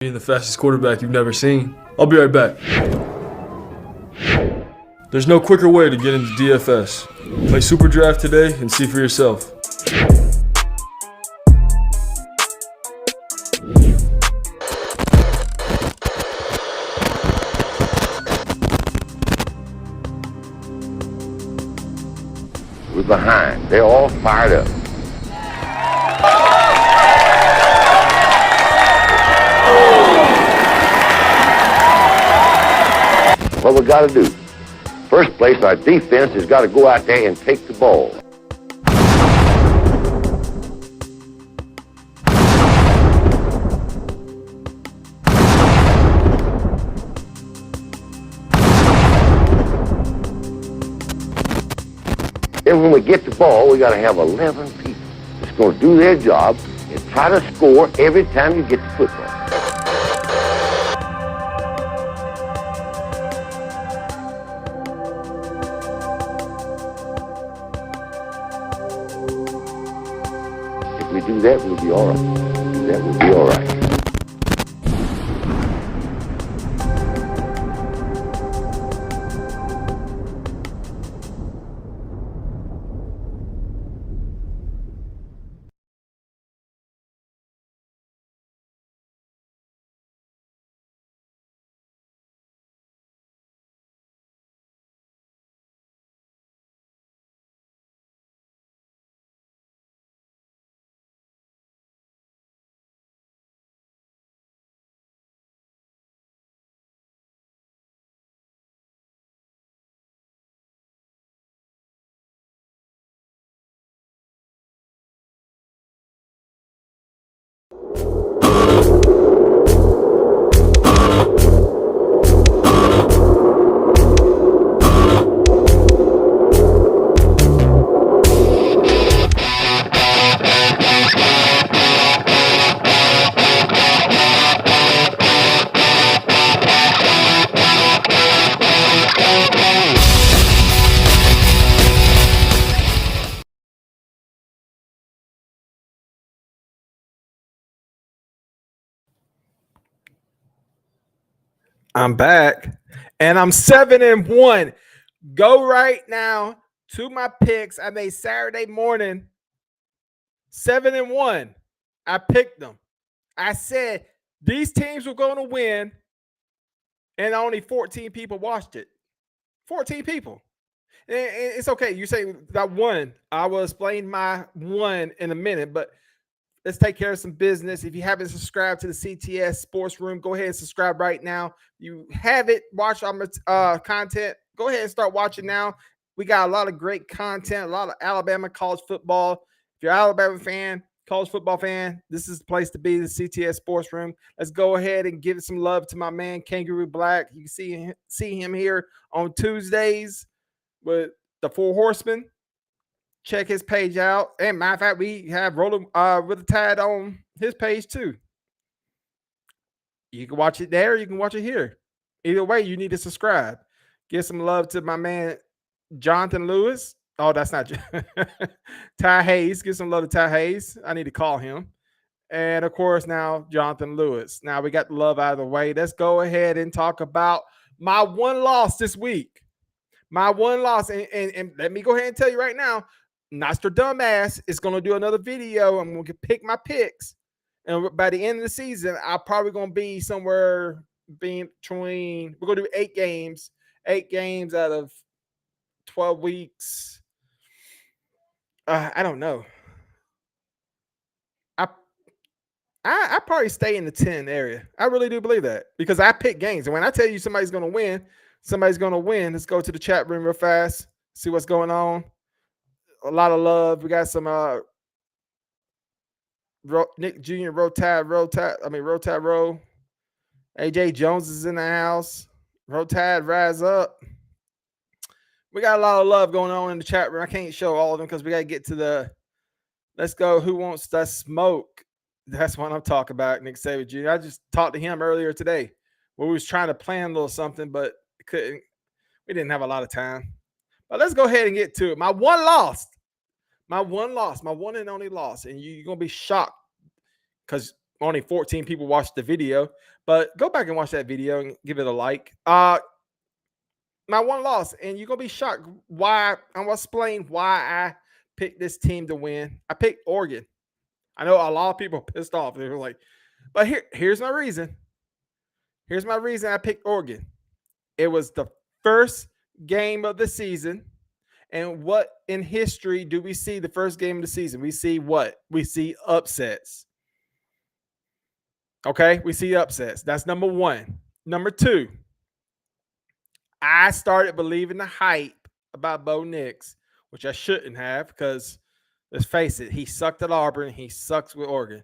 being the fastest quarterback you've never seen. I'll be right back. There's no quicker way to get into DFS. Play Super Draft today and see for yourself. We're behind. They're all fired up. What we got to do? First place, our defense has got to go out there and take the ball. Then when we get the ball, we got to have 11 people that's going to do their job and try to score every time you get the football. If we do that, we'll be all right. That will be all right. I'm back, and I'm 7-1. Go right now to my picks. I made Saturday morning 7-1. I picked them. I said these teams were going to win, and only 14 people watched it. 14 people. And it's okay. You say that one. I will explain my one in a minute, but let's take care of some business. If you haven't subscribed to the CTS Sports Room, go ahead and subscribe right now. You haven't watched our content, go ahead and start watching now. We got a lot of great content, a lot of Alabama college football. If you're an Alabama fan, college football fan, this is the place to be, the CTS Sports Room. Let's go ahead and give some love to my man, Kangaroo Black. You can see him here on Tuesdays with the Four Horsemen. Check his page out. And matter of fact, we have Rolling with the Tide on his page too. You can watch it there. You can watch it here. Either way, you need to subscribe. Give some love to my man, Jonathan Lewis. Oh, that's not Ty Hayes. Give some love to Ty Hayes. I need to call him. And of course, now Jonathan Lewis. Now we got the love out of the way. Let's go ahead and talk about my one loss this week. My one loss. And let me go ahead and tell you right now, Nostradamus is going to do another video. I'm going to pick my picks. And by the end of the season, I'm probably going to be somewhere between, we're going to do 8 games. 8 games out of 12 weeks. I don't know. I probably stay in the 10 area. I really do believe that because I pick games. And when I tell you somebody's going to win, somebody's going to win. Let's go to the chat room real fast, see what's going on. A lot of love. We got some Nick Jr. Row Tide. AJ Jones is in the house. Row Tide, rise up. We got a lot of love going on in the chat room. I can't show all of them because we got to get to the let's go. Who wants to smoke? That's what I'm talking about, Nick Saban Jr. I just talked to him earlier today where we was trying to plan a little something, but couldn't. We didn't have a lot of time. But let's go ahead and get to it. My one and only loss. And you're going to be shocked because only 14 people watched the video, but go back and watch that video and give it a like. My one loss, and you're gonna be shocked why. I'm gonna explain why I picked this team to win. I picked Oregon. I know a lot of people are pissed off. They were like, but here's my reason. Here's my reason I picked Oregon. It was the first game of the season. And what in history do we see the first game of the season? We see what? We see upsets. Okay, we see upsets. That's number one. Number two, I started believing the hype about Bo Nix, which I shouldn't have because let's face it, he sucked at Auburn. He sucks with Oregon.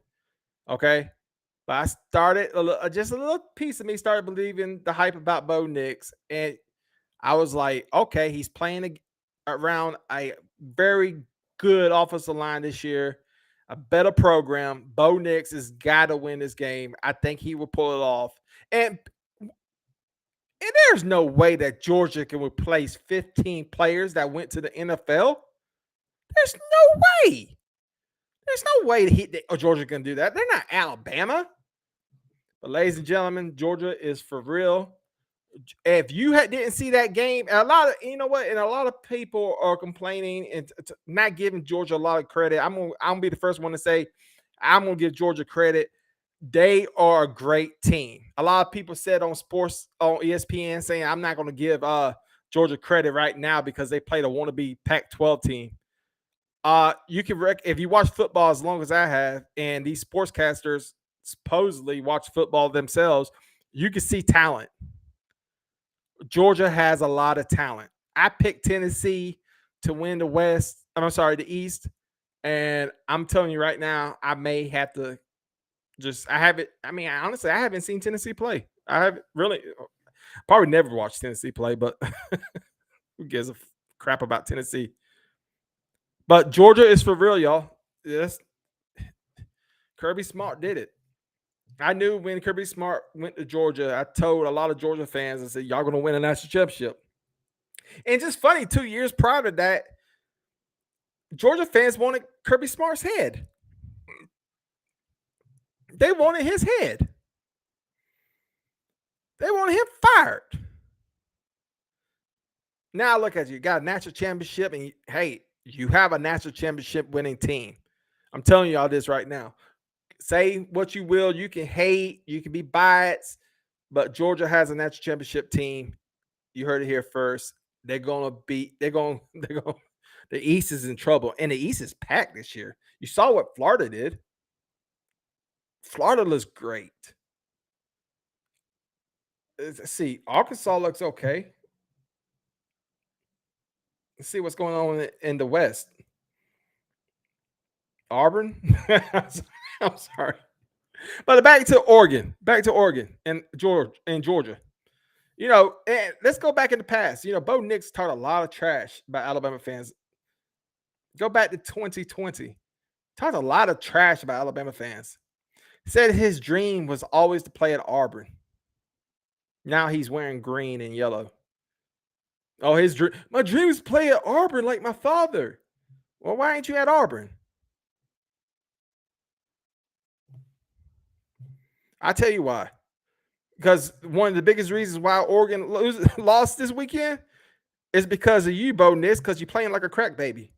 Okay. But I started just a little piece of me started believing the hype about Bo Nix. And I was like, okay, he's playing around a very good offensive line this year, a better program. Bo Nix has got to win this game. I think he will pull it off. And there's no way that Georgia can replace 15 players that went to the NFL. There's no way. There's no way Georgia can do that. They're not Alabama. But ladies and gentlemen, Georgia is for real. If you didn't see that game, and a lot of people are complaining and not giving Georgia a lot of credit. I'm gonna be the first one to say I'm gonna give Georgia credit. They are a great team. A lot of people said on sports on ESPN saying I'm not gonna give Georgia credit right now because they played a wannabe Pac-12 team. You can if you watch football as long as I have, and these sportscasters supposedly watch football themselves, you can see talent. Georgia has a lot of talent. I picked Tennessee to win the East. And I'm telling you right now, I may have to honestly, I haven't seen Tennessee play. I haven't really, probably never watched Tennessee play, but who gives a crap about Tennessee? But Georgia is for real, y'all. Yes. Kirby Smart did it. I knew when Kirby Smart went to Georgia, I told a lot of Georgia fans, I said, y'all going to win a national championship. And just funny, 2 years prior to that, Georgia fans wanted Kirby Smart's head. They wanted his head. They wanted him fired. Now look at you. You got a national championship, and you have a national championship winning team. I'm telling y'all this right now. Say what you will. You can hate. You can be biased. But Georgia has a national championship team. You heard it here first. The East is in trouble. And the East is packed this year. You saw what Florida did. Florida looks great. Let's see. Arkansas looks okay. Let's see what's going on in the West. Auburn. I'm sorry. But back to Oregon and Georgia. And let's go back in the past. Bo Nix talked a lot of trash about Alabama fans. Go back to 2020. Talked a lot of trash about Alabama fans. Said his dream was always to play at Auburn. Now he's wearing green and yellow. Oh, my dream is to play at Auburn like my father. Well, why ain't you at Auburn? I'll tell you why. Because one of the biggest reasons why Oregon lost this weekend is because of you, Bo Nix, because you're playing like a crack baby.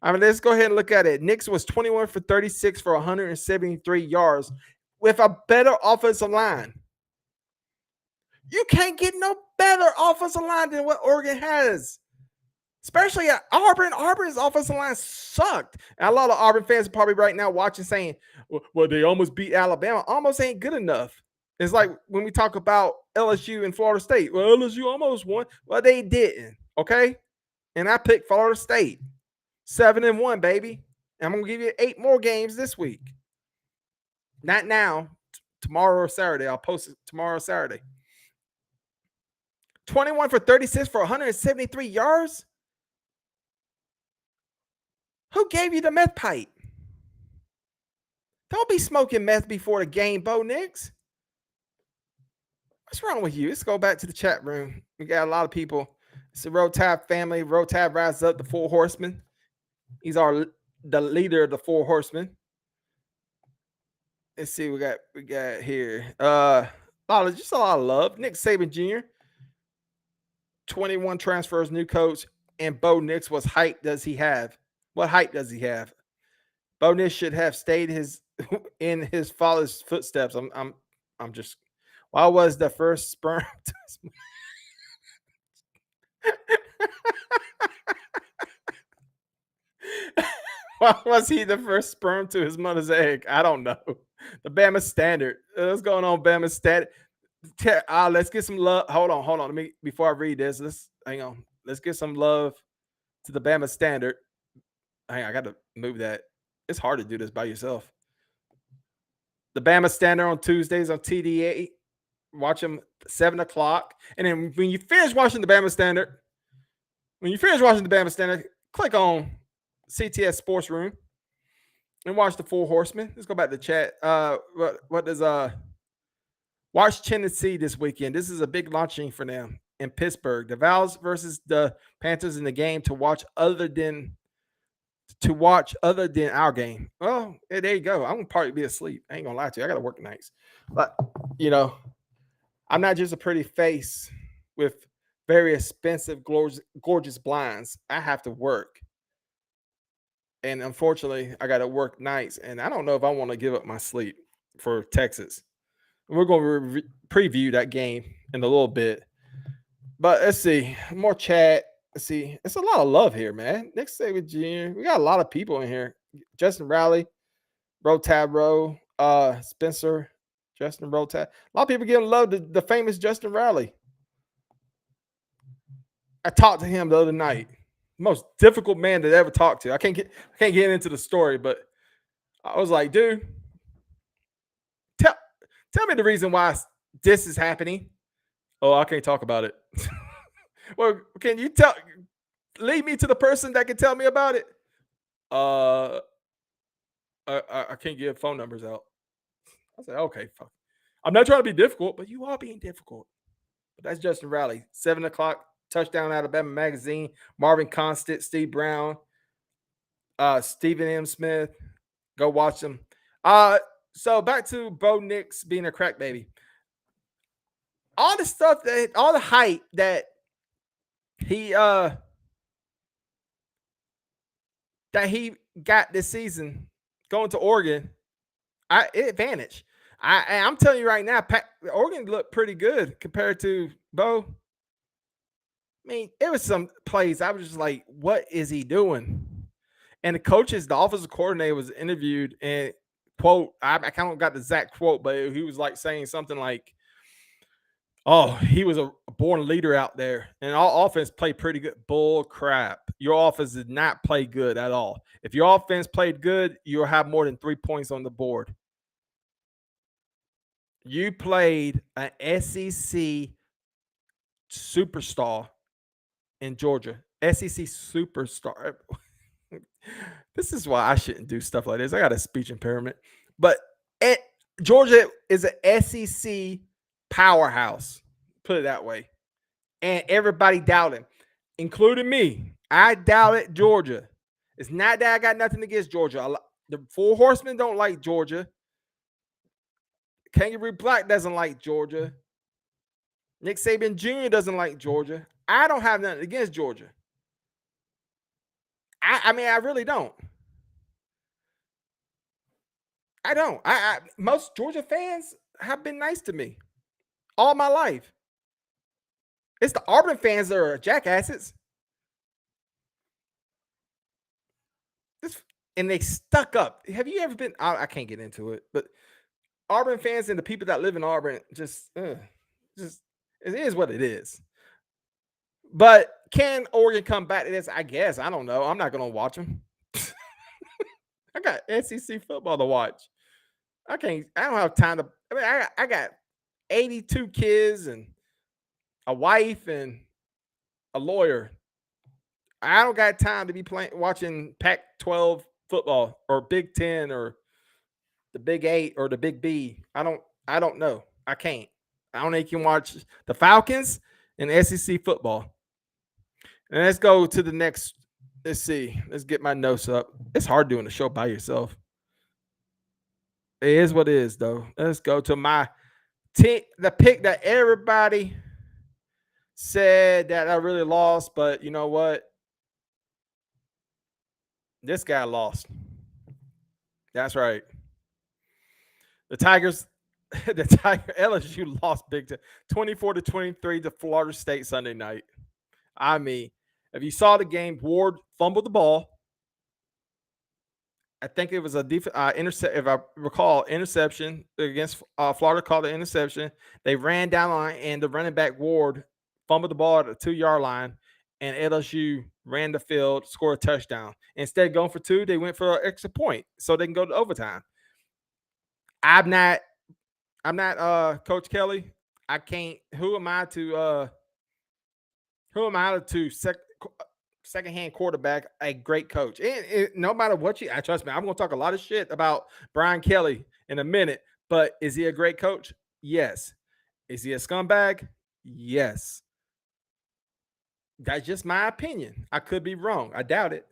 Let's go ahead and look at it. Nix was 21 for 36 for 173 yards with a better offensive line. You can't get no better offensive line than what Oregon has. Especially at Auburn. Auburn's offensive line sucked. And a lot of Auburn fans are probably right now watching saying, well, they almost beat Alabama. Almost ain't good enough. It's like when we talk about LSU and Florida State. Well, LSU almost won. Well, they didn't. Okay? And I picked Florida State. 7-1, baby. And I'm going to give you 8 more games this week. Not now. Tomorrow or Saturday. I'll post it tomorrow or Saturday. 21 for 36 for 173 yards? Who gave you the meth pipe? Don't be smoking meth before the game, Bo Nix. What's wrong with you? Let's go back to the chat room. We got a lot of people. It's the Road Tab family. Road Tab rises up, the 4 horsemen. He's the leader of the 4 horsemen. Let's see. We got here. Just a lot of love. Nick Saban Jr. 21 transfers, new coach, and Bo Nix. What height does he have? What height does he have? Bo Nix should have stayed in his father's footsteps. I'm just. Why was the first sperm? Why was he the first sperm to his mother's egg? I don't know. The Bama Standard. What's going on, Bama Standard? Let's get some love. Hold on. Let me before I read this. Let's hang on. Let's get some love to the Bama Standard. Hang on, I got to move that. It's hard to do this by yourself. The Bama Standard on Tuesdays on TDA. Watch them 7 o'clock. And then when you finish watching the Bama Standard, click on CTS Sports Room and watch the Four Horsemen. Let's go back to the chat. What does watch Tennessee this weekend? This is a big launching for them in Pittsburgh. The Vols versus the Panthers in the game to watch other than our game. Well, there you go. I'm gonna probably be asleep. I ain't gonna lie to you. I gotta work nights. But I'm not just a pretty face with very expensive, gorgeous blinds. I have to work. And unfortunately, I got to work nights. And I don't know if I want to give up my sleep for Texas. We're going to preview that game in a little bit. But let's see. More chat. Let's see. It's a lot of love here, man. Nick Saban Jr. We got a lot of people in here. Justin Riley, Rotabro, Spencer, Justin Rotab. A lot of people giving love to the famous Justin Riley. I talked to him the other night. Most difficult man to ever talk to. I can't get into the story, but I was like, dude, tell me the reason why this is happening. Oh, I can't talk about it. Well, can you lead me to the person that can tell me about it? I can't give phone numbers out. I said, okay, fuck. I'm not trying to be difficult, but you are being difficult. But that's Justin Riley. 7 o'clock, Touchdown Alabama Magazine. Marvin Constant, Steve Brown, Stephen M. Smith. Go watch them. So back to Bo Nix being a crack baby. All the hype that he got this season going to Oregon, it vanished. I'm telling you right now, Oregon looked pretty good compared to Bo. I mean, it was some plays I was just like, what is he doing? And the offensive coordinator was interviewed and quote, I kind of got the exact quote, but he was like saying something like, oh, he was a born leader out there. And our offense played pretty good. Bull crap. Your offense did not play good at all. If your offense played good, you'll have more than 3 points on the board. You played an SEC superstar in Georgia. SEC superstar. This is why I shouldn't do stuff like this. I got a speech impairment. But Georgia is an SEC powerhouse, put it that way. And everybody doubted him, including me. I doubted Georgia. It's not that I got nothing against Georgia. The Four Horsemen don't like Georgia. Kangaroo Black doesn't like Georgia. Nick Saban Jr. doesn't like Georgia. I don't have nothing against Georgia. I mean, I really don't. I don't. Most Georgia fans have been nice to me all my life. It's the Auburn fans that are jackasses. And they stuck up. Have you ever been? I can't get into it, but Auburn fans and the people that live in Auburn just it is what it is. But can Oregon come back to this? I guess. I don't know. I'm not going to watch them. I got SEC football to watch. I don't have time to. I mean, I got 82 kids and a wife and a lawyer. I don't got time to be watching Pac-12 football or Big 10 or the Big 8 or the Big B. I don't know. I can't. I only can watch the Falcons and SEC football. And let's go to the next. Let's see. Let's get my notes up. It's hard doing a show by yourself. It is what it is, though. Let's go to my team, the pick that everybody said that I really lost, but you know what? This guy lost. That's right. The Tigers, LSU lost big time, 24-23 to Florida State Sunday night. I mean, if you saw the game, Ward fumbled the ball. I think it was a intercept, if I recall, interception against Florida called the interception. They ran down the line, and the running back Ward fumbled the ball at the 2-yard line, and LSU ran the field, scored a touchdown. Instead of going for 2, they went for an extra point so they can go to overtime. I'm not Coach Kelly. I can't. Who am I to secondhand quarterback a great coach? And no matter what I trust me, I'm going to talk a lot of shit about Brian Kelly in a minute. But is he a great coach? Yes. Is he a scumbag? Yes. That's just my opinion. I could be wrong. I doubt it.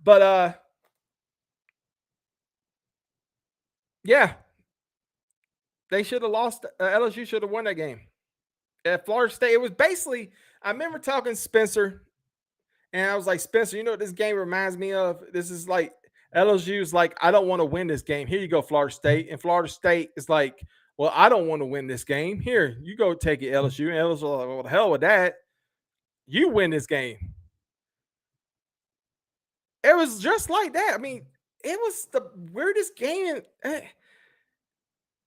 But yeah, they should have lost. LSU should have won that game. At Florida State, it was basically. I remember talking to Spencer, and I was like, Spencer, you know what this game reminds me of? This is like LSU's like, I don't want to win this game. Here you go, Florida State. And Florida State is like, well, I don't want to win this game. Here, you go take it, LSU. And LSU was like, well, the hell with that. You win this game. It was just like that. I mean, it was the weirdest game.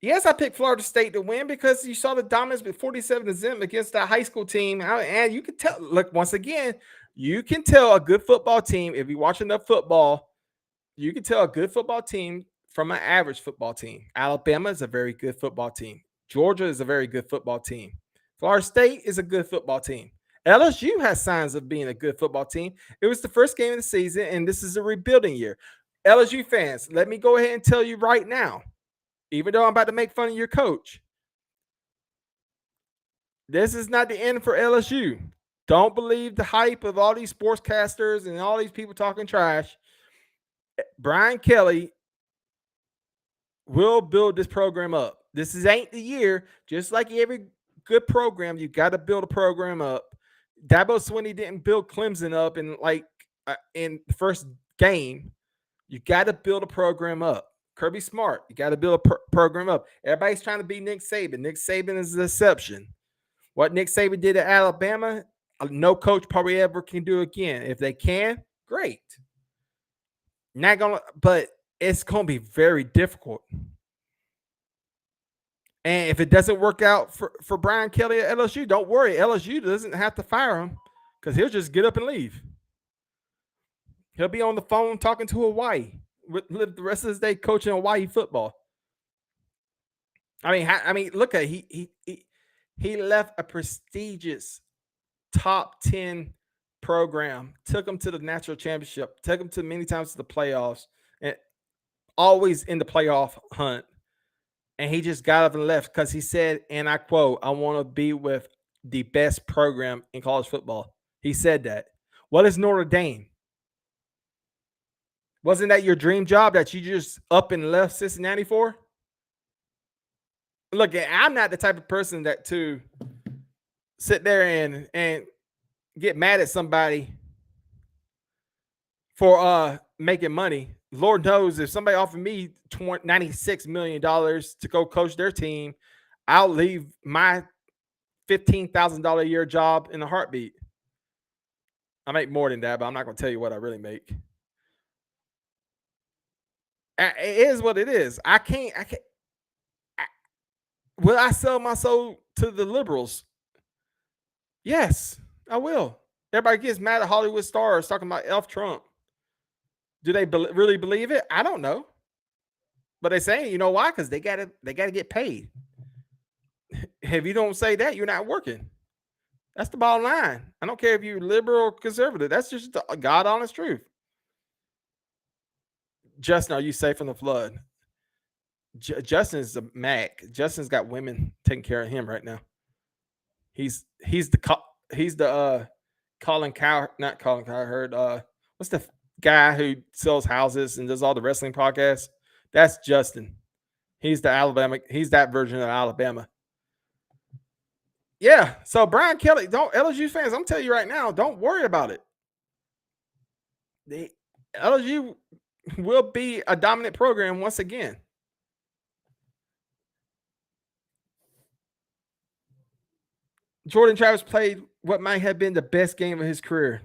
Yes, I picked Florida State to win because you saw the dominance with 47-0 against that high school team. And you can tell, look, once again, you can tell a good football team, if you watch enough football, you can tell a good football team from an average football team. Alabama is a very good football team. Georgia is a very good football team. Florida State is a good football team. LSU has signs of being a good football team. It was the first game of the season, and this is a rebuilding year. LSU fans, let me go ahead and tell you right now, even though I'm about to make fun of your coach, this is not the end for LSU. Don't believe the hype of all these sportscasters and all these people talking trash. Brian Kelly will build this program up. This ain't the year. Just like every good program, you got to build a program up. Dabo Swinney didn't build Clemson up in the first game. You got to build a program up. Kirby Smart, you got to build a program up. Everybody's trying to be Nick Saban. Nick Saban is the exception. What Nick Saban did at Alabama, no coach probably ever can do again. If they can, great. Not gonna, but it's gonna be very difficult. And if it doesn't work out for Brian Kelly at LSU, don't worry. LSU doesn't have to fire him because he'll just get up and leave. He'll be on the phone talking to Hawaii. Live the rest of his day coaching Hawaii football. I mean, look at he left a prestigious top 10 program, took him to the national championship, took him to many times to the playoffs, and always in the playoff hunt. And he just got up and left because he said, and I quote, I want to be with the best program in college football. He said that. What is Notre Dame? Wasn't that your dream job that you just up and left Cincinnati for? Look, I'm not the type of person that to sit there and get mad at somebody for making money. Lord knows if somebody offered me $96 million to go coach their team, I'll leave my $15,000 a year job in a heartbeat. I make more than that, but I'm not going to tell you what I really make. It is what it is. I can't. Will I sell my soul to the liberals? Yes, I will. Everybody gets mad at Hollywood stars talking about Elf Trump. Do they really believe it? I don't know. But they say, you know why? Because they gotta get paid. If you don't say that, you're not working. That's the bottom line. I don't care if you're liberal or conservative. That's just the God honest truth. Justin, are you safe from the flood? Justin's a Mac. Justin's got women taking care of him right now. He's the Colin Cowherd, not Colin Cowherd. What's the guy who sells houses and does all the wrestling podcasts? That's Justin. He's the Alabama. He's that version of Alabama. Yeah. So Brian Kelly, don't LSU fans. I'm telling you right now, don't worry about it. The LSU will be a dominant program once again. Jordan Travis played what might have been the best game of his career.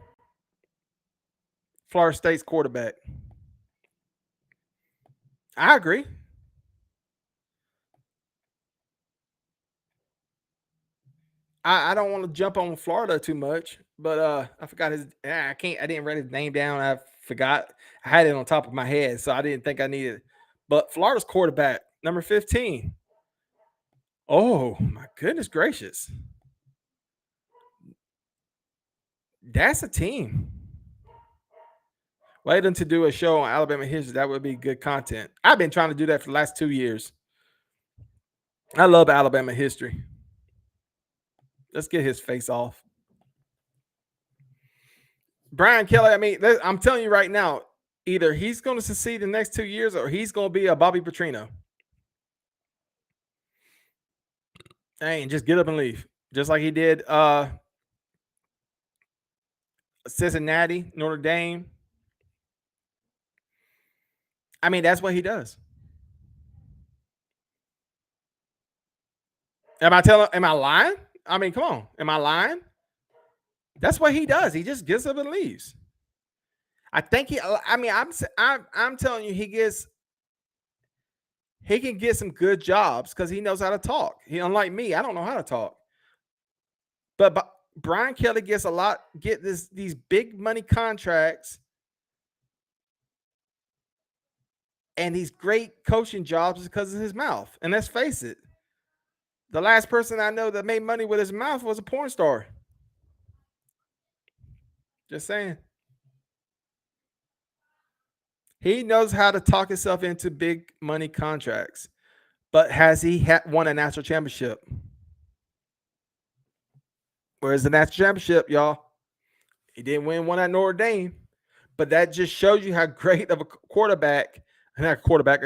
Florida State's quarterback. I agree. I don't want to jump on Florida too much, but I forgot I didn't write his name down. I forgot. I had it on top of my head, so I didn't think I needed it. But Florida's quarterback, number 15. Oh my goodness gracious. That's a team. Wait them to do a show on Alabama history. That would be good content. I've been trying to do that for the last 2 years. I love Alabama history. Let's get his face off. Brian Kelly, I mean, I'm telling you right now, either he's going to succeed the next 2 years or he's going to be a Bobby Petrino. Hey, just get up and leave. Just like he did Cincinnati, Notre Dame. I mean, that's what he does. Am I lying? I mean, come on. Am I lying? That's what he does. He just gets up and leaves. I think I'm telling you, he can get some good jobs because he knows how to talk. Unlike me, I don't know how to talk. But Brian Kelly get these big money contracts and these great coaching jobs because of his mouth. And let's face it, the last person I know that made money with his mouth was a porn star. Just saying. He knows how to talk himself into big money contracts. But has he won a national championship? Where's the national championship, y'all? He didn't win one at Notre Dame. But that just shows you how great of a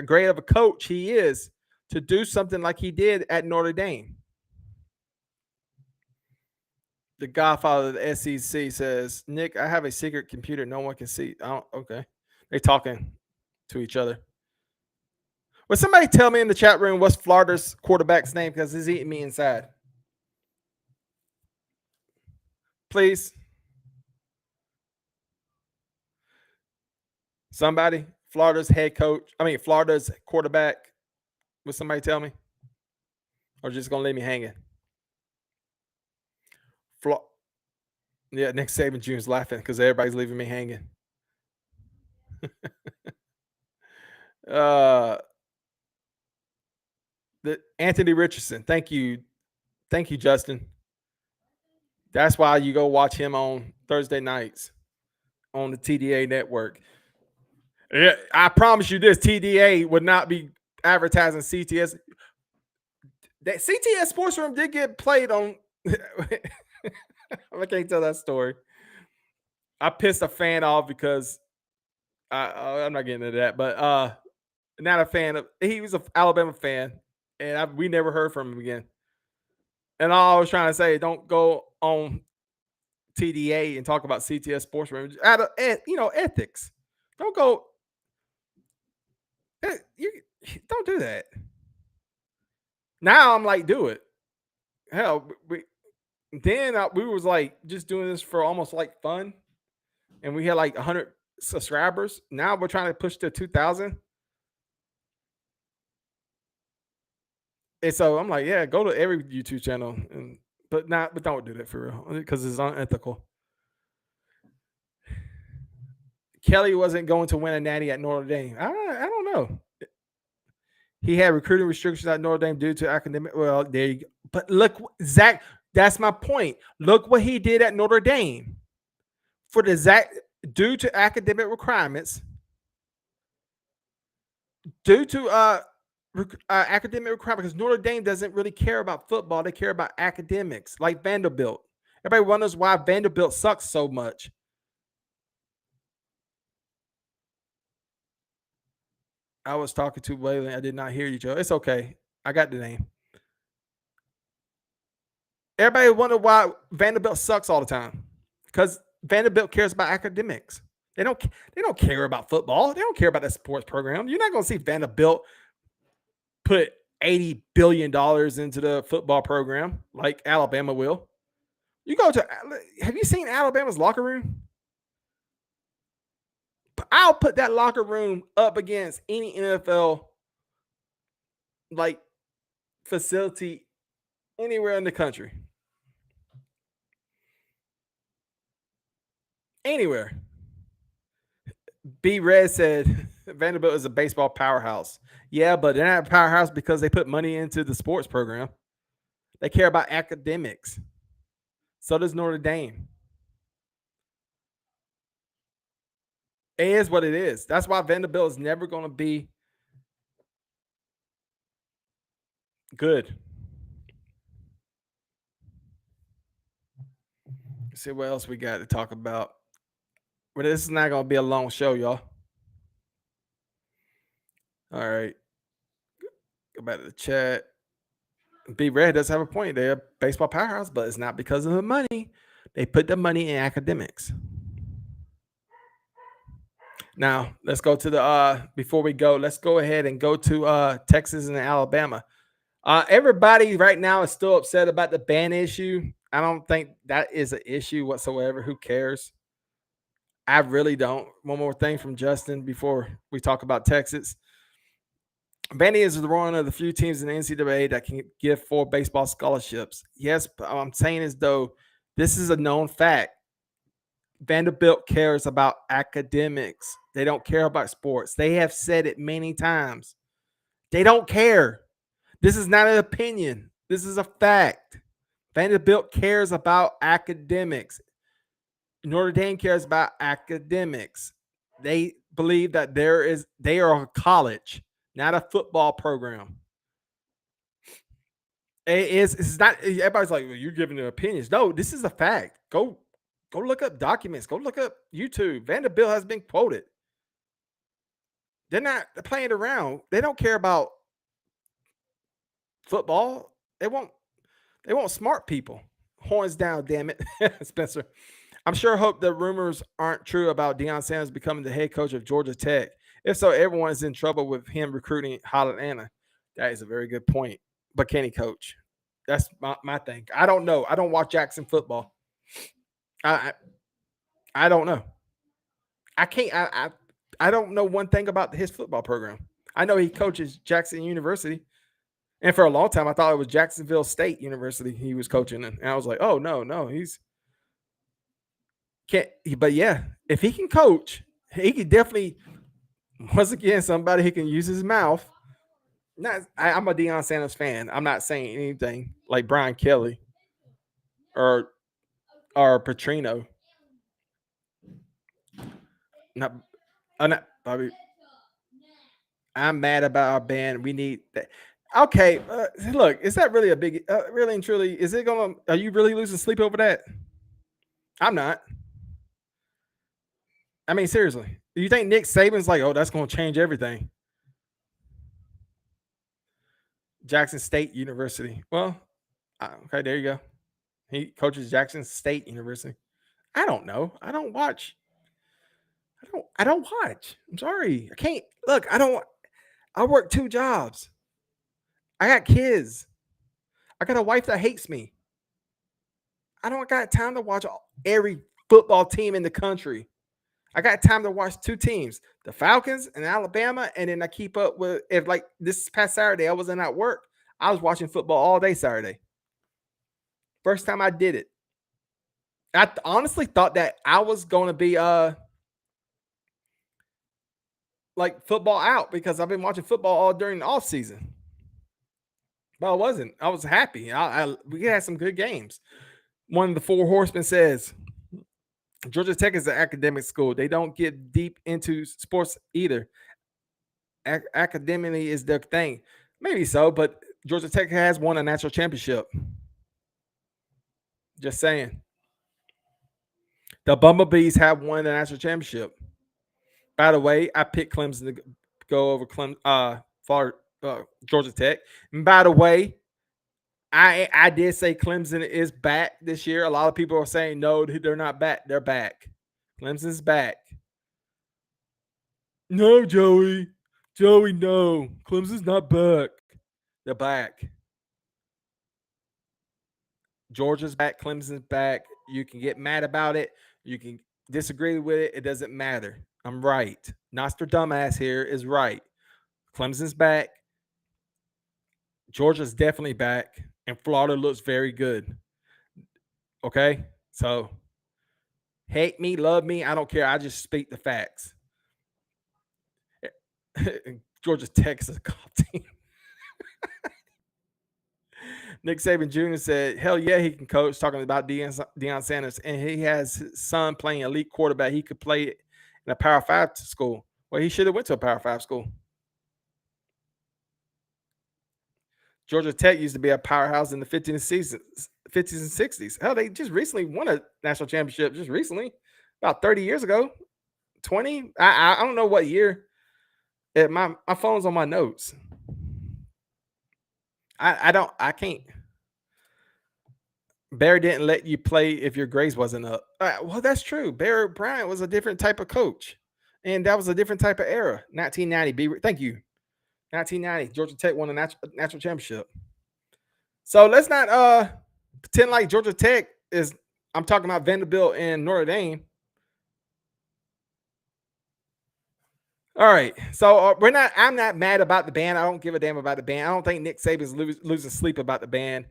great of a coach he is to do something like he did at Notre Dame. The godfather of the SEC says, Nick, I have a secret computer no one can see. Okay. They're talking to each other. Will somebody tell me in the chat room what's Florida's quarterback's name? Because he's eating me inside. Please. Somebody. Florida's quarterback. Will somebody tell me? Or just going to leave me hanging? Yeah, Nick Saban Jr. is laughing because everybody's leaving me hanging. Anthony Richardson. Thank you, Justin. That's why you go watch him on Thursday nights on the TDA network. Yeah, I promise you this: TDA would not be advertising CTS. That CTS Sports Room did get played on. I can't tell that story. I pissed a fan off because I'm not getting into that, but not a fan of. He was an Alabama fan, and we never heard from him again. And all I was trying to say, don't go on TDA and talk about CTS Sports Room out of ethics. Don't go. You don't do that. Now I'm like, do it. Hell, we was like just doing this for almost like fun, and we had like 100 subscribers. Now we're trying to push to 2,000. And so I'm like, yeah, go to every YouTube channel, but don't do that for real because it's unethical. Kelly wasn't going to win a natty at Notre Dame. I don't know. He had recruiting restrictions at Notre Dame due to academic. Well, there you go. But look, Zach, that's my point. Look what he did at Notre Dame due to academic requirements. Due to academic requirements, because Notre Dame doesn't really care about football. They care about academics, like Vanderbilt. Everybody wonders why Vanderbilt sucks so much. I was talking to Waylon. I did not hear you, Joe. It's okay. I got the name. Everybody wonder why Vanderbilt sucks all the time. Because Vanderbilt cares about academics. They don't care about football. They don't care about the sports program. You're not going to see Vanderbilt put $80 billion into the football program like Alabama will. Have you seen Alabama's locker room? I'll put that locker room up against any NFL like facility anywhere in the country. Anywhere. B Red said Vanderbilt is a baseball powerhouse. Yeah, but they're not a powerhouse because they put money into the sports program. They care about academics. So does Notre Dame. It is what it is. That's why Vanderbilt is never going to be good. Let's see what else we got to talk about. But this is not going to be a long show, y'all. All right. Go back to the chat. B Red does have a point. They're a baseball powerhouse, but it's not because of the money. They put the money in academics. Now, let's go to the before we go, let's go ahead and go to Texas and Alabama. Everybody right now is still upset about the ban issue. I don't think that is an issue whatsoever. Who cares? I really don't. One more thing from Justin before we talk about Texas. Vandy is one of the few teams in the NCAA that can give 4 baseball scholarships. Yes, but I'm saying as though this is a known fact. Vanderbilt cares about academics. They don't care about sports. They have said it many times. They don't care. This is not an opinion. This is a fact. Vanderbilt cares about academics. Notre Dame cares about academics. They believe that they are a college, not a football program. It's not, everybody's like, well, you're giving their opinions. No, this is a fact. Go look up documents. Go look up YouTube. Vanderbilt has been quoted. They're not playing around. They don't care about football. They want smart people. Horns down, damn it. Spencer. I'm sure hope the rumors aren't true about Deion Sanders becoming the head coach of Georgia Tech. If so, everyone is in trouble with him recruiting Holland Anna. That is a very good point. But can he coach? That's my thing. I don't know. I don't watch Jackson football. I don't know. I can't. I don't know one thing about his football program. I know he coaches Jackson University. And for a long time, I thought it was Jacksonville State University he was coaching in. And I was like, oh, no, he's can't. But yeah, if he can coach, he can definitely, once again, somebody he can use his mouth. I'm a Deion Sanders fan. I'm not saying anything like Brian Kelly or Petrino. Not Bobby. I'm mad about our band. We need that. Okay, look, is that really a big, really and truly, is it going to, are you really losing sleep over that? I'm not. I mean, seriously, do you think Nick Saban's like, oh, that's going to change everything? Jackson State University. Well, okay, there you go. He coaches Jackson State University. I don't know. I don't watch. I don't watch. I'm sorry. I can't. Look, I work 2 jobs. I got kids. I got a wife that hates me. I don't got time to watch every football team in the country. I got time to watch 2 teams, the Falcons and Alabama, and then I keep up with, if like this past Saturday I wasn't at work, I was watching football all day Saturday. First time I did it. I honestly thought that I was going to be like football out because I've been watching football all during the off season. But I wasn't. I was happy. We had some good games. One of the 4 horsemen says, Georgia Tech is an academic school. They don't get deep into sports either. Academically is their thing. Maybe so, but Georgia Tech has won a national championship. Just saying. The Bumblebees have won the national championship. By the way, I picked Clemson go over Georgia Tech. And by the way, I did say Clemson is back this year. A lot of people are saying no, they're not back. They're back. Clemson's back. No, Joey. Joey, no. Clemson's not back. They're back. Georgia's back. Clemson's back. You can get mad about it. You can disagree with it. It doesn't matter. I'm right. Nostradamus here is right. Clemson's back. Georgia's definitely back. And Florida looks very good. Okay? So, hate me, love me. I don't care. I just speak the facts. Georgia Tech is a golf team. Nick Saban Jr. said, hell yeah, he can coach, talking about Deion Sanders. And he has his son playing elite quarterback. He could play in a Power 5 school. Well, he should have went to a Power 5 school. Georgia Tech used to be a powerhouse in the 50s and 60s. Hell, they just recently won a national championship just recently, about 30 years ago. 20? I don't know what year. My phone's on my notes. I can't. Bear didn't let you play if your grades wasn't up. Well, that's true. Bear Bryant was a different type of coach, and that was a different type of era. 1990. Thank you. 1990. Georgia Tech won a national championship. So let's not pretend like Georgia Tech is. I'm talking about Vanderbilt and Notre Dame. All right, so I'm not mad about the ban. I don't give a damn about the ban. I don't think Nick Saban's losing sleep about the ban.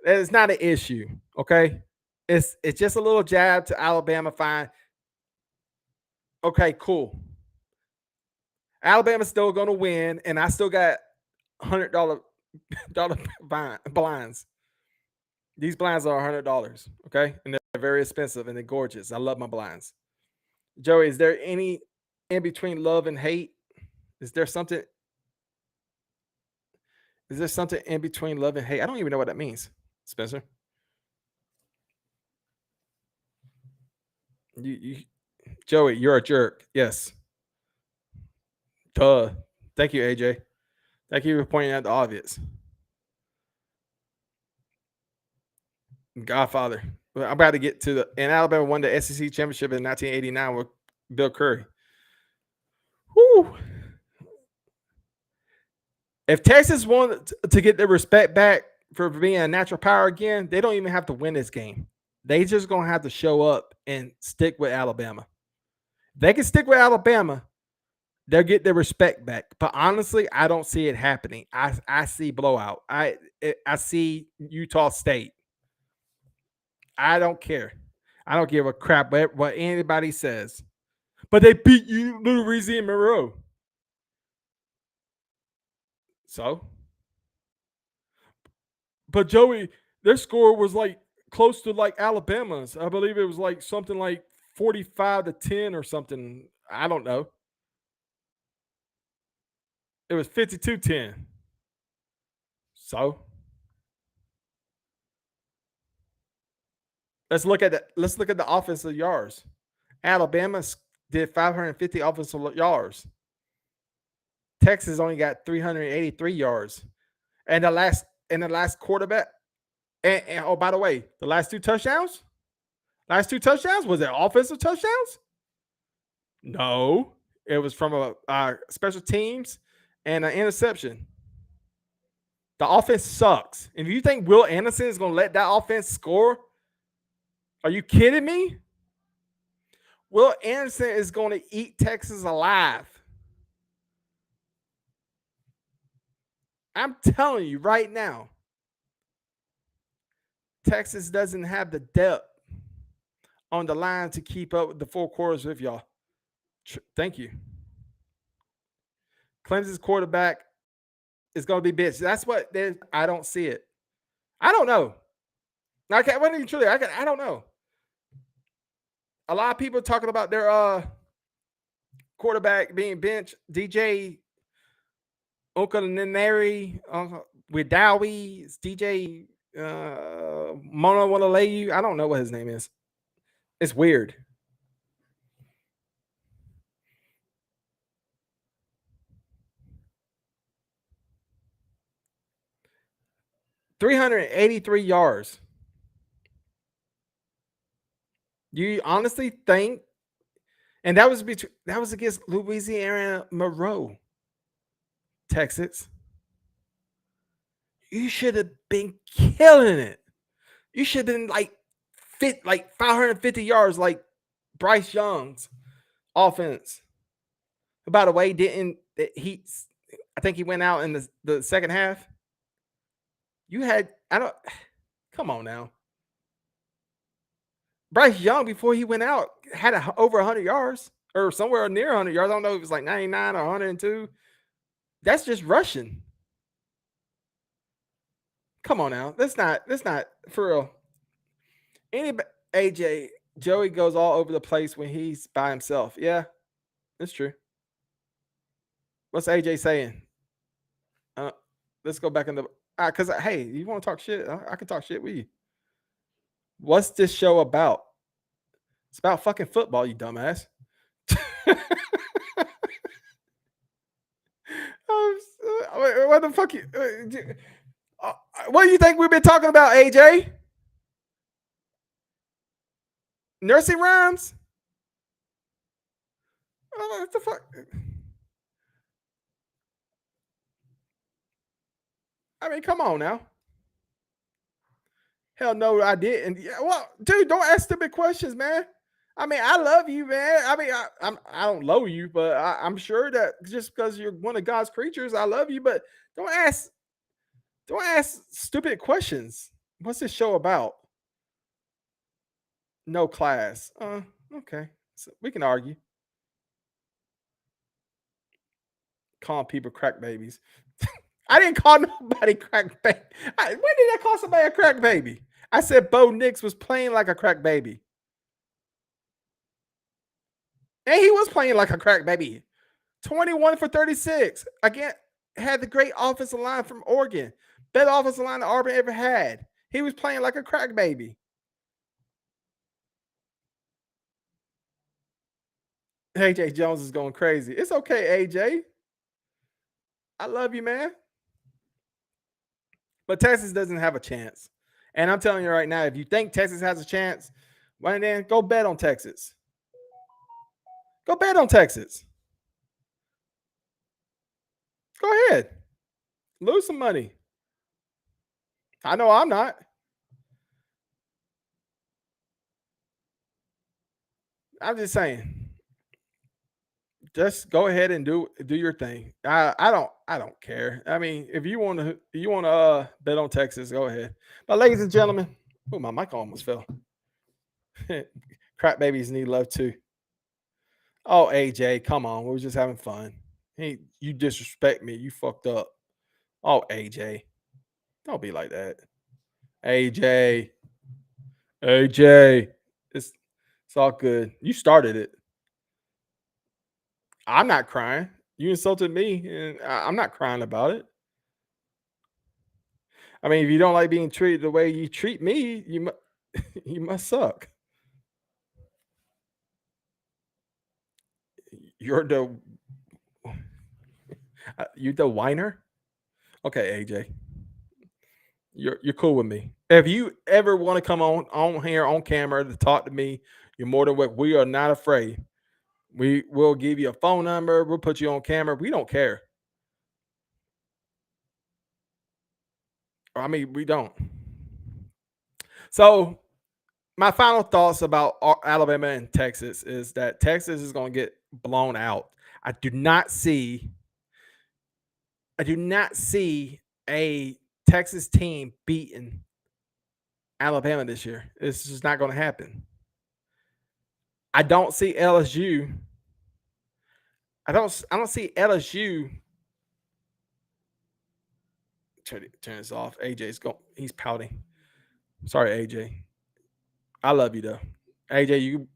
It's not an issue. Okay, it's just a little jab to Alabama. Fine. Okay, cool. Alabama's still going to win, and I still got $100 blinds. These blinds are $100. Okay, and they're very expensive and they're gorgeous. I love my blinds. Joey, is there any in between love and hate? Is there something in between love and hate? I don't even know what that means, Spencer. Joey, you're a jerk. Yes. Duh. Thank you, AJ. Thank you for pointing out the obvious. Godfather. I'm about to get to and Alabama won the SEC championship in 1989 with Bill Curry. Woo. If Texas wanted to get their respect back for being a natural power again, they don't even have to win this game. They just going to have to show up and stick with Alabama. If they can stick with Alabama, they'll get their respect back. But honestly, I don't see it happening. I see blowout. I see Utah State. I don't care. I don't give a crap what anybody says. But they beat you, Little Reezy and Monroe. So? But Joey, their score was like close to like Alabama's. I believe it was like something like 45-10 or something. I don't know. It was 52-10. So? Let's look at the offensive yards. Alabama did 550 offensive yards. Texas only got 383 yards. And the last quarterback. And oh, by the way, the last two touchdowns? Was it offensive touchdowns? No. It was from a special teams and an interception. The offense sucks. And if you think Will Anderson is going to let that offense score, are you kidding me? Will Anderson is going to eat Texas alive. I'm telling you right now, Texas doesn't have the depth on the line to keep up with the 4 quarters with y'all. Thank you. Clemson's quarterback is going to be bitch. That's what I don't see it. I don't know. I don't know. A lot of people talking about their quarterback being benched. DJ Okaneneri with Dowie, DJ Mona Wanaleyu. I don't know what his name is. It's weird. 383 yards. You honestly think? And that was against Louisiana Monroe, Texas. You should have been killing it. You should have been like 550 yards, like Bryce Young's offense. By the way, I think he went out in the second half. Come on now. Bryce Young, before he went out, had over 100 yards or somewhere near 100 yards. I don't know if it was like 99 or 102. That's just rushing. Come on now. That's not for real. Joey goes all over the place when he's by himself. Yeah, that's true. What's AJ saying? Let's go back in the because hey, you want to talk shit? I can talk shit with you. What's this show about? It's about fucking football, you dumbass. What the fuck? What do you think we've been talking about, AJ? Nursing rhymes? What the fuck? I mean, come on now. Hell no, I didn't. Yeah, well, dude, don't ask stupid questions, man. I mean, I love you, man. I mean, I don't love you, but I'm sure that just because you're one of God's creatures, I love you. But don't ask stupid questions. What's this show about? No class. Okay. So we can argue. Calling people crack babies. I didn't call nobody crack baby. When did I call somebody a crack baby? I said Bo Nix was playing like a crack baby. And he was playing like a crack baby. 21 for 36. Again, had the great offensive line from Oregon. Best offensive line that Auburn ever had. He was playing like a crack baby. AJ Jones is going crazy. It's okay, AJ. I love you, man. But Texas doesn't have a chance. And I'm telling you right now, if you think Texas has a chance, well, then go bet on Texas. Go bet on Texas. Go ahead. Lose some money. I know I'm not. I'm just saying. Just go ahead and do your thing. I don't care. I mean, if you want to bet on Texas, go ahead. But ladies and gentlemen, oh, my mic almost fell. Crap babies need love too. Oh, AJ, come on. We were just having fun. Hey, you disrespect me. You fucked up. Oh, AJ. Don't be like that. AJ. It's all good. You started it. I'm not crying. You insulted me, and I'm not crying about it. I mean, if you don't like being treated the way you treat me, you must suck. You're the whiner. Okay, AJ, you're cool with me. If you ever want to come on here on camera to talk to me, you're more than welcome. We are not afraid. We will give you a phone number. We'll put you on camera. We don't care. I mean, we don't. So, my final thoughts about Alabama and Texas is that Texas is going to get blown out. I do not see a Texas team beating Alabama this year. It's just not going to happen. I don't see LSU. I don't see LSU. Turn this off. He's pouting. Sorry, AJ. I love you though. AJ, you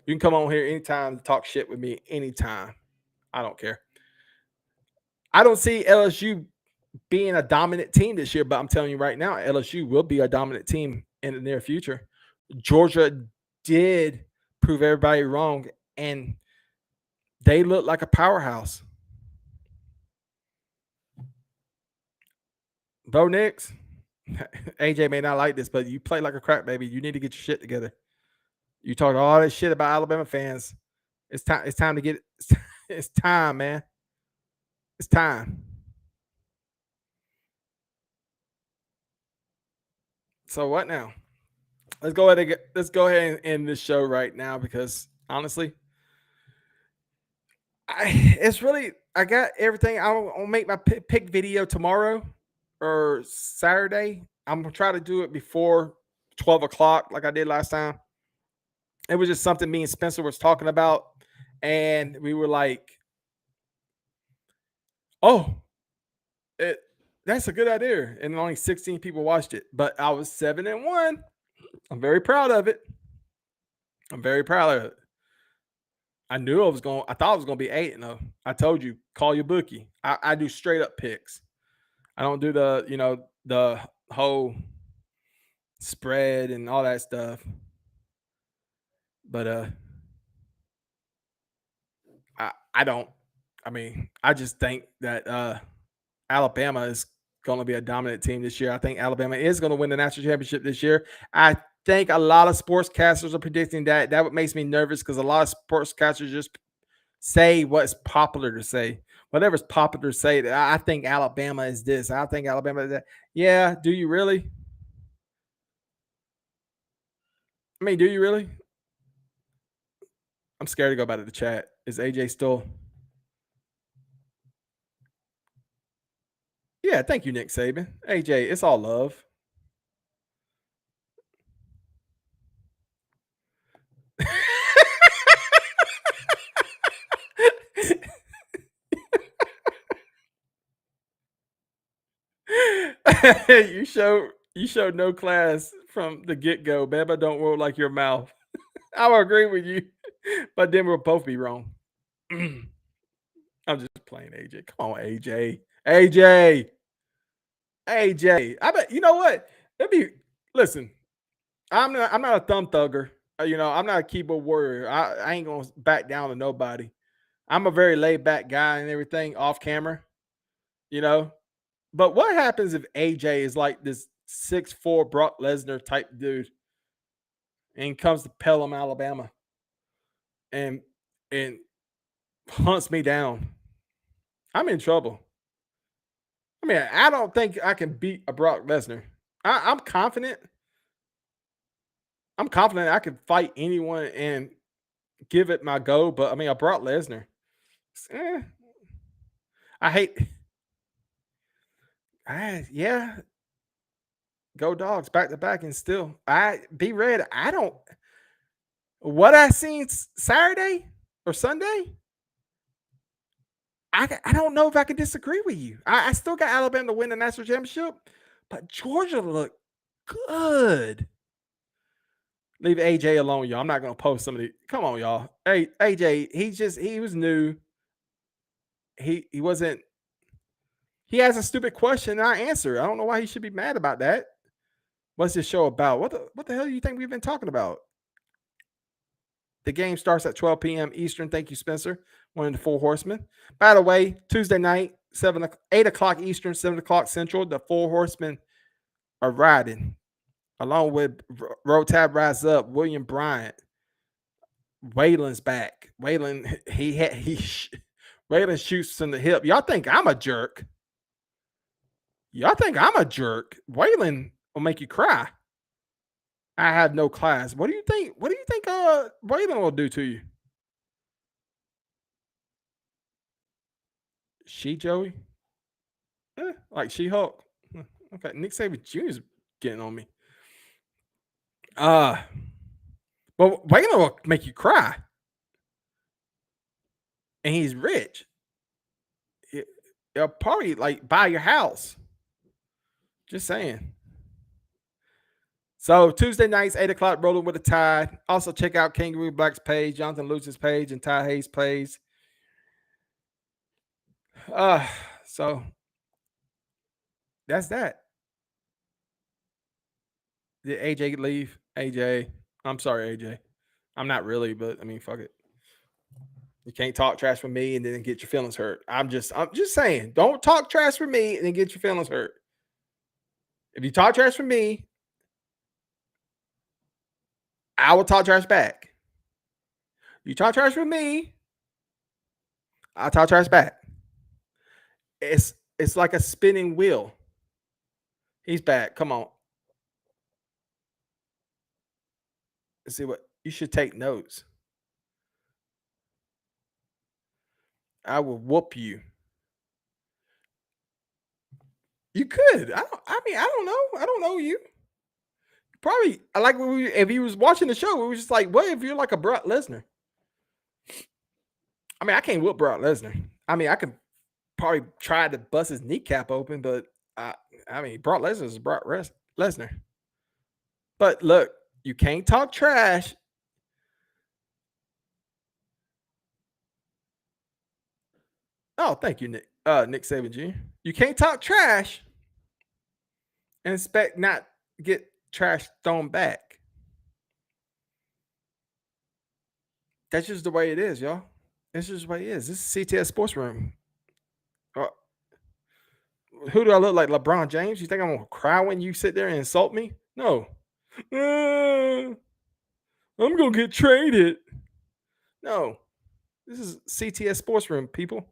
can come on here anytime to talk shit with me anytime. I don't care. I don't see LSU being a dominant team this year, but I'm telling you right now, LSU will be a dominant team in the near future. Georgia did prove everybody wrong, and they look like a powerhouse. Bo Nix, AJ may not like this, but you play like a crap baby. You need to get your shit together. You talk all this shit about Alabama fans. It's time. It's time to get. It's time, man. It's time. So what now? Let's go ahead and end this show right now because honestly, I got everything. I'll make my pick video tomorrow or Saturday. I'm gonna try to do it before 12 o'clock, like I did last time. It was just something me and Spencer was talking about, and we were like, "Oh, it that's a good idea." And only 16 people watched it, but I was 7-1. I'm very proud of it. I'm very proud of it. I thought it was gonna be 8-0. I told you, call your bookie. I do straight up picks. I don't do the whole spread and all that stuff. But I don't. I mean, I just think that Alabama is going to be a dominant team this year. I think Alabama is going to win the national championship this year. I think a lot of sportscasters are predicting that. That makes me nervous because a lot of sportscasters just say what's popular to say. Whatever's popular to say. I think Alabama is this. I think Alabama is that. Yeah, do you really? I mean, do you really? I'm scared to go back to the chat. Is AJ still? Yeah, thank you, Nick Saban. AJ, it's all love. you showed no class from the get-go. Bama don't roll like your mouth. I will agree with you, but then we'll both be wrong. I'm just playing AJ. Come on, AJ. AJ. I bet you know what? Listen. I'm not a thumb thugger. I'm not a keyboard warrior. I ain't gonna back down to nobody. I'm a very laid back guy and everything off camera, you know. But what happens if AJ is like this 6'4" Brock Lesnar type dude and comes to Pelham, Alabama, and and hunts me down? I'm in trouble. I mean, I don't think I can beat a Brock Lesnar. I'm confident. I'm confident I could fight anyone and give it my go. But I mean, a Brock Lesnar. Eh, I hate. Yeah, go dogs back to back and still I be red. I don't what I seen Saturday or Sunday. I don't know if I can disagree with you. I still got Alabama to win the national championship, but Georgia looked good. Leave AJ alone, y'all. I'm not gonna post somebody. Come on, y'all. Hey, AJ, he was new. He wasn't. He has a stupid question and I answer. I don't know why he should be mad about that. What's this show about? What the hell do you think we've been talking about? The game starts at 12 p.m. Eastern. Thank you, Spencer. One of the Four Horsemen. By the way, Tuesday night, 8 o'clock Eastern, 7 o'clock Central. The Four Horsemen are riding along with Road Tab Rise Up, William Bryant. Waylon's back. Waylon, Waylon shoots from the hip. Y'all think I'm a jerk? Waylon will make you cry. I have no class. What do you think? Waylon will do to you? She Joey? Like She-Hulk? Okay, Nick Saban Jr. is getting on me. But Waylon will make you cry. And he's rich. He'll probably like buy your house. Just saying. So Tuesday nights, 8 o'clock, Rolling with the Tide. Also check out Kangaroo Black's page, Jonathan Lutz's page, and Ty Hayes' page. So that's that. Did AJ leave? AJ. I'm sorry, AJ. I'm not really, but I mean, fuck it. You can't talk trash for me and then get your feelings hurt. I'm just saying, don't talk trash for me and then get your feelings hurt. If you talk trash for me, I will talk trash back. You talk trash for me, I'll talk trash back. It's like a spinning wheel. He's back. Come on. Let's see what you should take notes. I will whoop you. You could. I don't know. I don't know you. Probably. I like when if he was watching the show, we was just like, what if you're like a Brock Lesnar? I mean, I can't whoop Brock Lesnar. I mean, I could probably try to bust his kneecap open, but I mean, Brock Lesnar is Brock Lesnar. But look, you can't talk trash. Oh, thank you, Nick. Nick Saban Jr. You can't talk trash and expect not get trash thrown back. That's just the way it is, y'all. That's just the way it is. This is CTS Sports Room. Who do I look like? LeBron James? You think I'm gonna cry when you sit there and insult me? No. I'm gonna get traded. No. This is CTS Sports Room, people.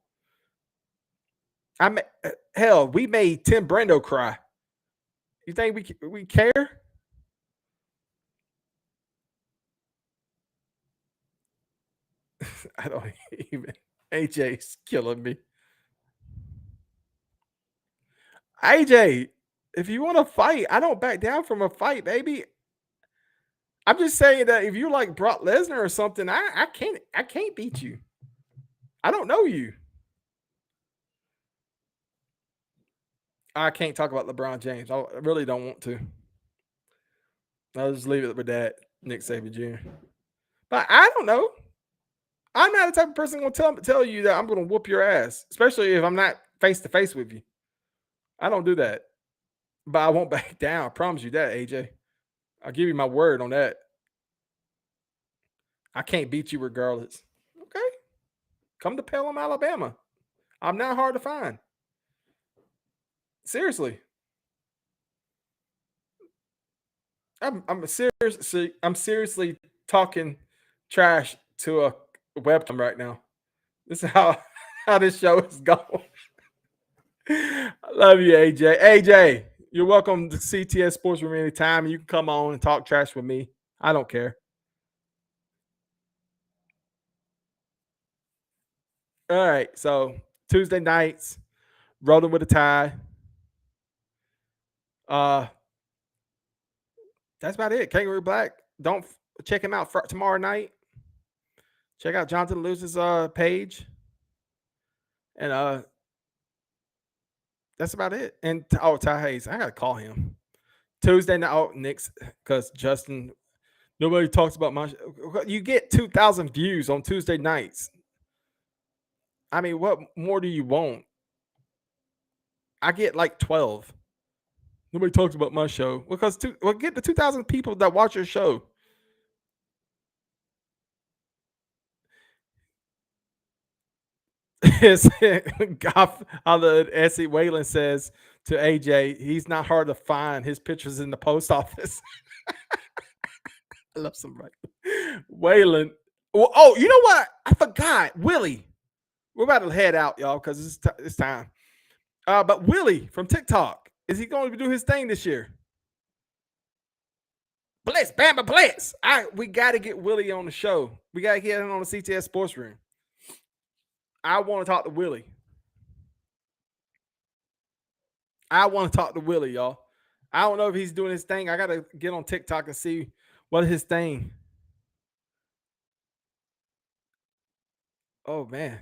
Hell, we made Tim Brando cry. You think we care? I don't even. AJ's killing me. AJ, if you want to fight, I don't back down from a fight, baby. I'm just saying that if you like Brock Lesnar or something, I can't beat you. I don't know you. I can't talk about LeBron James. I really don't want to. I'll just leave it with that, Nick Saban Jr. But I don't know. I'm not the type of person going to tell you that I'm going to whoop your ass, especially if I'm not face to face with you. I don't do that. But I won't back down. I promise you that, AJ. I'll give you my word on that. I can't beat you regardless. Okay. Come to Pelham, Alabama. I'm not hard to find. Seriously. I'm seriously talking trash to a webcam right now. This is how this show is going. I love you, AJ. AJ, you're welcome to CTS Sports Room anytime. You can come on and talk trash with me. I don't care. All right. So Tuesday nights, rolling with a tie. That's about it. Kangaroo Black. Don't check him out for tomorrow night. Check out Jonathan Lewis's page. And that's about it. And Ty Hayes. I gotta call him. Tuesday night. Oh, Nick's because Justin. Nobody talks about my. You get 2,000 views on Tuesday nights. I mean, what more do you want? I get like 12. Nobody talks about my show because get the 2,000 people that watch your show. How the Essie Whalen says to AJ, he's not hard to find. His picture's in the post office. I love somebody. Whalen. Oh, you know what? I forgot. Willie. We're about to head out, y'all, because it's time. But Willie from TikTok, is he going to do his thing this year? Blitz, Bama Blitz. We got to get Willie on the show. We got to get him on the CTS Sports Room. I want to talk to Willie. Y'all. I don't know if he's doing his thing. I got to get on TikTok and see what is his thing. Oh, man.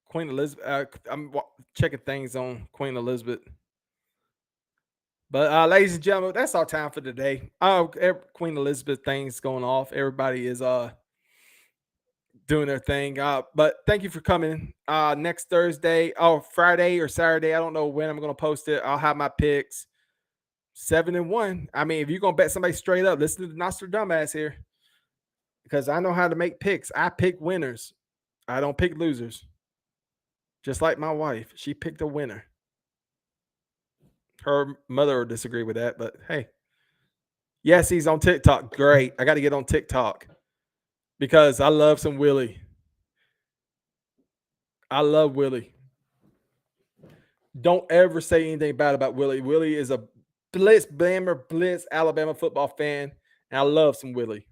Queen Elizabeth. I'm checking things on Queen Elizabeth. But ladies and gentlemen, that's our time for today. Queen Elizabeth things going off. Everybody is doing their thing. But thank you for coming. Next Thursday, Friday or Saturday. I don't know when I'm gonna post it. I'll have my picks. 7-1. I mean, if you're gonna bet somebody straight up, listen to the Nostradamus here. Because I know how to make picks. I pick winners. I don't pick losers. Just like my wife. She picked a winner. Her mother will disagree with that, but hey. Yes, he's on TikTok. Great. I got to get on TikTok because I love some Willie. I love Willie. Don't ever say anything bad about Willie. Willie is a Blitz Alabama football fan, and I love some Willie.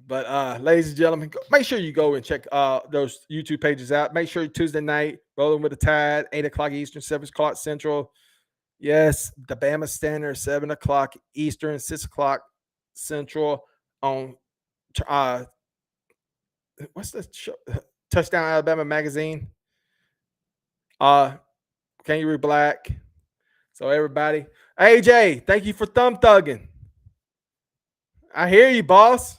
But ladies and gentlemen, make sure you go and check those YouTube pages out. Make sure Tuesday night, Rolling with the Tide, 8 o'clock Eastern, 7 o'clock Central. Yes, the Bama Standard, 7 o'clock Eastern, 6 o'clock Central on what's the show? Touchdown Alabama magazine. Can you read black? So everybody, AJ, thank you for thumb thugging. I hear you, boss.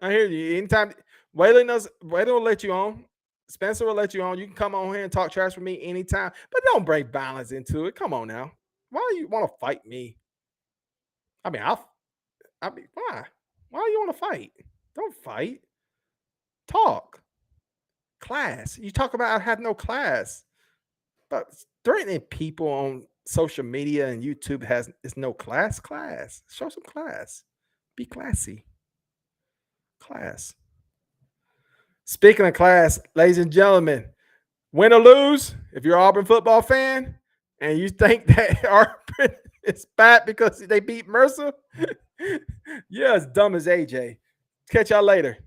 I hear you. Anytime Waylon will let you on. Spencer will let you on. You can come on here and talk trash with me anytime, but don't bring violence into it. Come on now. Why do you want to fight me? I mean, why? Why do you want to fight? Don't fight. Talk. Class. You talk about I have no class. But threatening people on social media and YouTube is no class. Show some class. Be classy. Class. Speaking of class, ladies and gentlemen, win or lose, if you're an Auburn football fan and you think that Auburn is bad because they beat Mercer, you're as dumb as AJ. Catch y'all later.